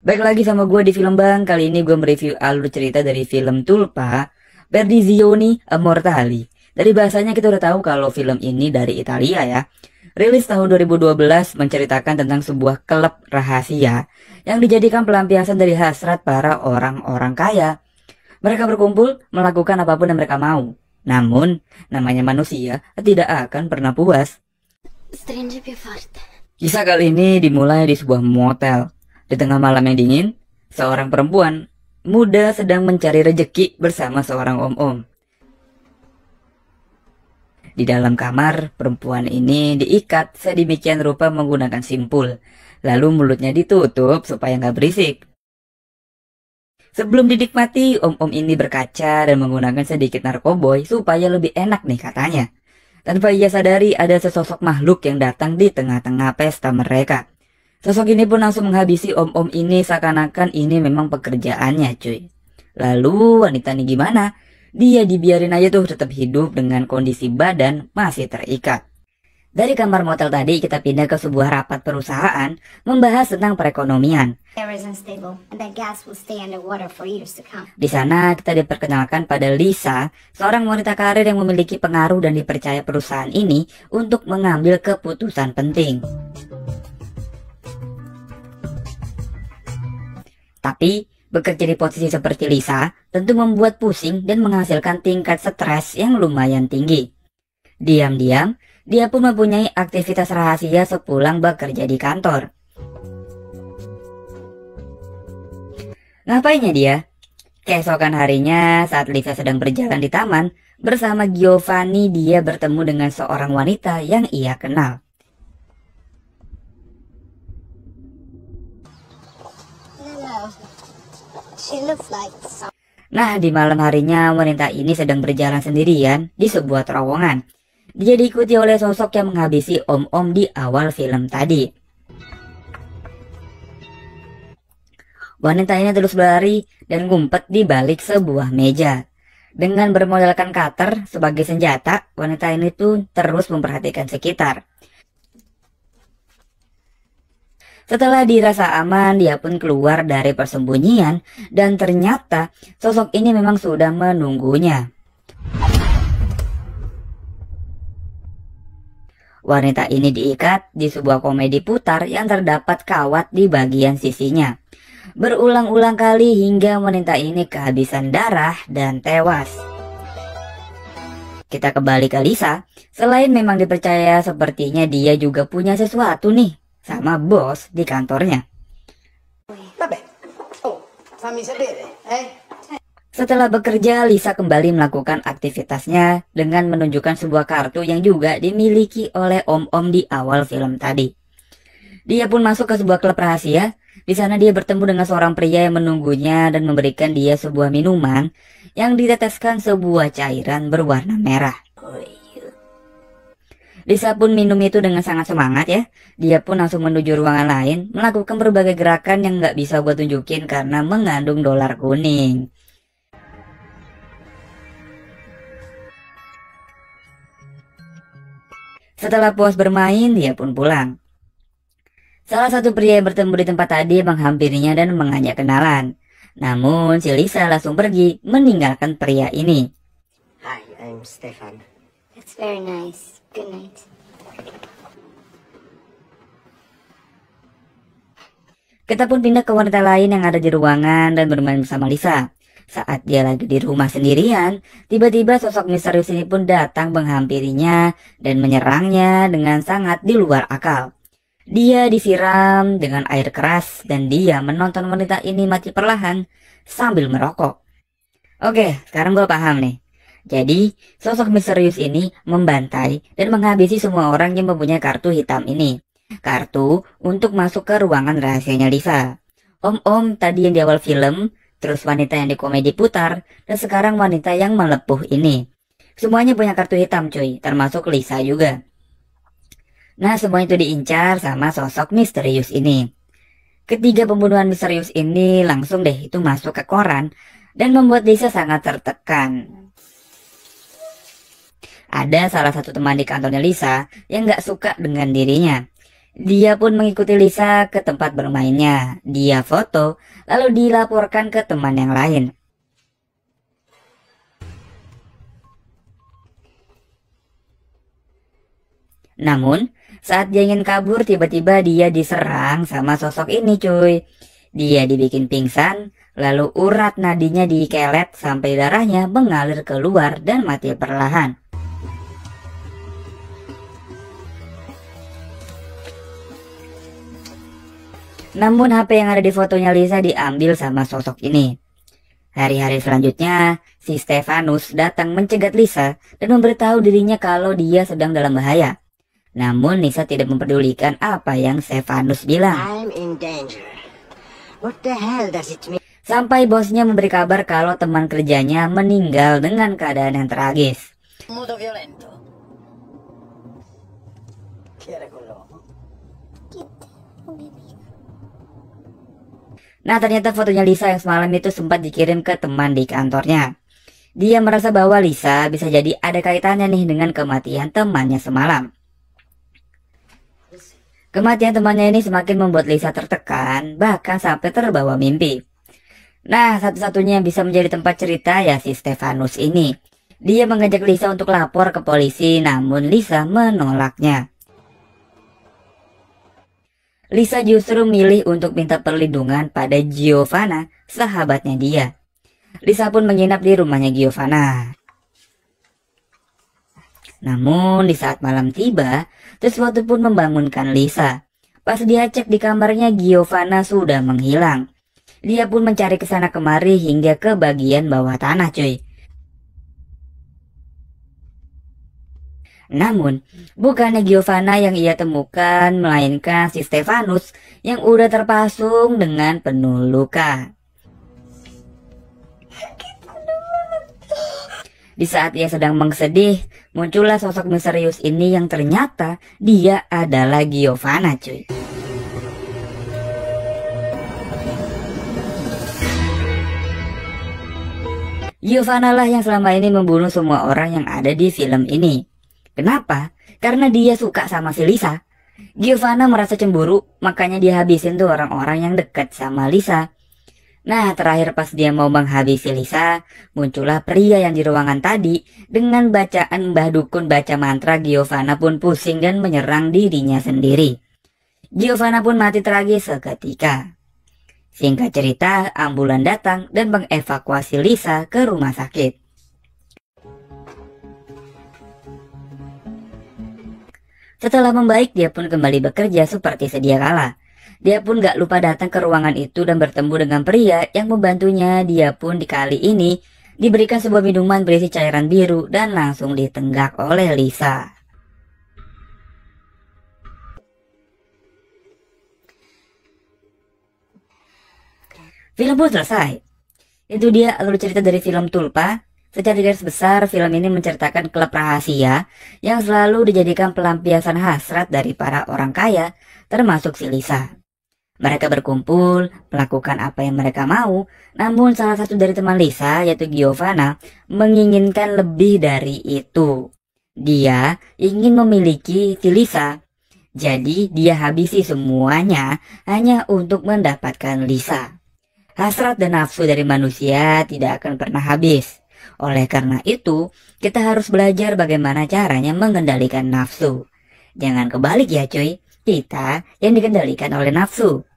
Baik lagi sama gue di Film Bang. Kali ini gue mereview alur cerita dari film Tulpa, Perdizioni Immortali. Dari bahasanya kita udah tahu kalau film ini dari Italia ya. Rilis tahun 2012 menceritakan tentang sebuah klub rahasia yang dijadikan pelampiasan dari hasrat para orang-orang kaya. Mereka berkumpul melakukan apapun yang mereka mau. Namun, namanya manusia tidak akan pernah puas. Stringi più forte. Kisah kali ini dimulai di sebuah motel. Di tengah malam yang dingin, seorang perempuan muda sedang mencari rejeki bersama seorang om-om. Di dalam kamar, perempuan ini diikat sedemikian rupa menggunakan simpul. Lalu mulutnya ditutup supaya nggak berisik. Sebelum dinikmati, om-om ini berkaca dan menggunakan sedikit narkoboy supaya lebih enak nih katanya. Tanpa ia sadari ada sesosok makhluk yang datang di tengah-tengah pesta mereka. Sosok ini pun langsung menghabisi om-om ini seakan-akan ini memang pekerjaannya cuy. Lalu wanita ini gimana? Dia dibiarin aja tuh tetap hidup dengan kondisi badan masih terikat. Dari kamar motel tadi kita pindah ke sebuah rapat perusahaan membahas tentang perekonomian. Di sana kita diperkenalkan pada Lisa, seorang wanita karir yang memiliki pengaruh dan dipercaya perusahaan ini untuk mengambil keputusan penting. Tapi, bekerja di posisi seperti Lisa tentu membuat pusing dan menghasilkan tingkat stres yang lumayan tinggi. Diam-diam, dia pun mempunyai aktivitas rahasia sepulang bekerja di kantor. Ngapainnya dia? Keesokan harinya, saat Lisa sedang berjalan di taman, bersama Giovanni dia bertemu dengan seorang wanita yang ia kenal. Nah, di malam harinya wanita ini sedang berjalan sendirian di sebuah terowongan. Dia diikuti oleh sosok yang menghabisi om-om di awal film tadi. Wanita ini terus berlari dan ngumpet di balik sebuah meja. Dengan bermodalkan cutter sebagai senjata, wanita ini tuh terus memperhatikan sekitar. Setelah dirasa aman, dia pun keluar dari persembunyian dan ternyata sosok ini memang sudah menunggunya. Wanita ini diikat di sebuah komedi putar yang terdapat kawat di bagian sisinya. Berulang-ulang kali hingga wanita ini kehabisan darah dan tewas. Kita kembali ke Lisa. Selain memang dipercaya, sepertinya dia juga punya sesuatu nih sama bos di kantornya. Setelah bekerja, Lisa kembali melakukan aktivitasnya dengan menunjukkan sebuah kartu yang juga dimiliki oleh om-om di awal film tadi. Dia pun masuk ke sebuah klub rahasia. Di sana dia bertemu dengan seorang pria yang menunggunya dan memberikan dia sebuah minuman yang diteteskan sebuah cairan berwarna merah. Lisa pun minum itu dengan sangat semangat ya. Dia pun langsung menuju ruangan lain, melakukan berbagai gerakan yang nggak bisa gue tunjukin karena mengandung dolar kuning. Setelah puas bermain, dia pun pulang. Salah satu pria yang bertemu di tempat tadi menghampirinya dan mengajak kenalan. Namun si Lisa langsung pergi meninggalkan pria ini. Hi, I'm Stefan. That's very nice. Good night. Kita pun pindah ke wanita lain yang ada di ruangan dan bermain bersama Lisa. Saat dia lagi di rumah sendirian, tiba-tiba sosok misterius ini pun datang menghampirinya dan menyerangnya dengan sangat di luar akal. Dia disiram dengan air keras dan dia menonton wanita ini mati perlahan sambil merokok. Oke, sekarang gue paham nih. Jadi, sosok misterius ini membantai dan menghabisi semua orang yang mempunyai kartu hitam ini. Kartu untuk masuk ke ruangan rahasianya Lisa. Om-om tadi yang di awal film, terus wanita yang di komedi putar, dan sekarang wanita yang melepuh ini. Semuanya punya kartu hitam cuy, termasuk Lisa juga. Nah, semua itu diincar sama sosok misterius ini. Ketiga pembunuhan misterius ini langsung deh itu masuk ke koran dan membuat Lisa sangat tertekan. Ada salah satu teman di kantornya Lisa yang gak suka dengan dirinya. Dia pun mengikuti Lisa ke tempat bermainnya. Dia foto, lalu dilaporkan ke teman yang lain. Namun, saat dia ingin kabur, tiba-tiba dia diserang sama sosok ini, cuy. Dia dibikin pingsan, lalu urat nadinya dikelet sampai darahnya mengalir keluar dan mati perlahan. Namun HP yang ada di fotonya Lisa diambil sama sosok ini. Hari-hari selanjutnya, si Stefanus datang mencegat Lisa dan memberitahu dirinya kalau dia sedang dalam bahaya. Namun Lisa tidak mempedulikan apa yang Stefanus bilang. I'm in danger. What the hell does it mean? Sampai bosnya memberi kabar kalau teman kerjanya meninggal dengan keadaan yang tragis. Modo violento. Chi era quello? Nah, ternyata fotonya Lisa yang semalam itu sempat dikirim ke teman di kantornya. Dia merasa bahwa Lisa bisa jadi ada kaitannya nih dengan kematian temannya semalam. Kematian temannya ini semakin membuat Lisa tertekan, bahkan sampai terbawa mimpi. Nah, satu-satunya yang bisa menjadi tempat cerita ya si Stefanus ini. Dia mengajak Lisa untuk lapor ke polisi, namun Lisa menolaknya. Lisa justru milih untuk minta perlindungan pada Giovanna, sahabatnya dia. Lisa pun menginap di rumahnya Giovanna. Namun di saat malam tiba, sesuatu pun membangunkan Lisa. Pas dia cek di kamarnya, Giovanna sudah menghilang. Dia pun mencari ke sana kemari hingga ke bagian bawah tanah, cuy. Namun, bukannya Giovanna yang ia temukan, melainkan si Stefanus yang udah terpasung dengan penuh luka. Di saat ia sedang bersedih, muncullah sosok misterius ini yang ternyata dia adalah Giovanna, cuy. Giovanna lah yang selama ini membunuh semua orang yang ada di film ini. Kenapa? Karena dia suka sama si Lisa. Giovanna merasa cemburu, makanya dia habisin tuh orang-orang yang dekat sama Lisa. Nah, terakhir pas dia mau menghabisi Lisa, muncullah pria yang di ruangan tadi. Dengan bacaan Mbah Dukun baca mantra, Giovanna pun pusing dan menyerang dirinya sendiri. Giovanna pun mati tragis seketika. Singkat cerita, ambulan datang dan mengevakuasi Lisa ke rumah sakit. Setelah membaik, dia pun kembali bekerja seperti sedia kala. Dia pun gak lupa datang ke ruangan itu dan bertemu dengan pria yang membantunya. Dia pun di kali ini diberikan sebuah minuman berisi cairan biru dan langsung ditenggak oleh Lisa. Film pun selesai. Itu dia alur cerita dari film Tulpa. Secara garis besar, film ini menceritakan klub rahasia yang selalu dijadikan pelampiasan hasrat dari para orang kaya, termasuk si Lisa. Mereka berkumpul, melakukan apa yang mereka mau, namun salah satu dari teman Lisa, yaitu Giovanna, menginginkan lebih dari itu. Dia ingin memiliki si Lisa, jadi dia habisi semuanya hanya untuk mendapatkan Lisa. Hasrat dan nafsu dari manusia tidak akan pernah habis. Oleh karena itu, kita harus belajar bagaimana caranya mengendalikan nafsu. Jangan kebalik ya cuy, kita yang dikendalikan oleh nafsu.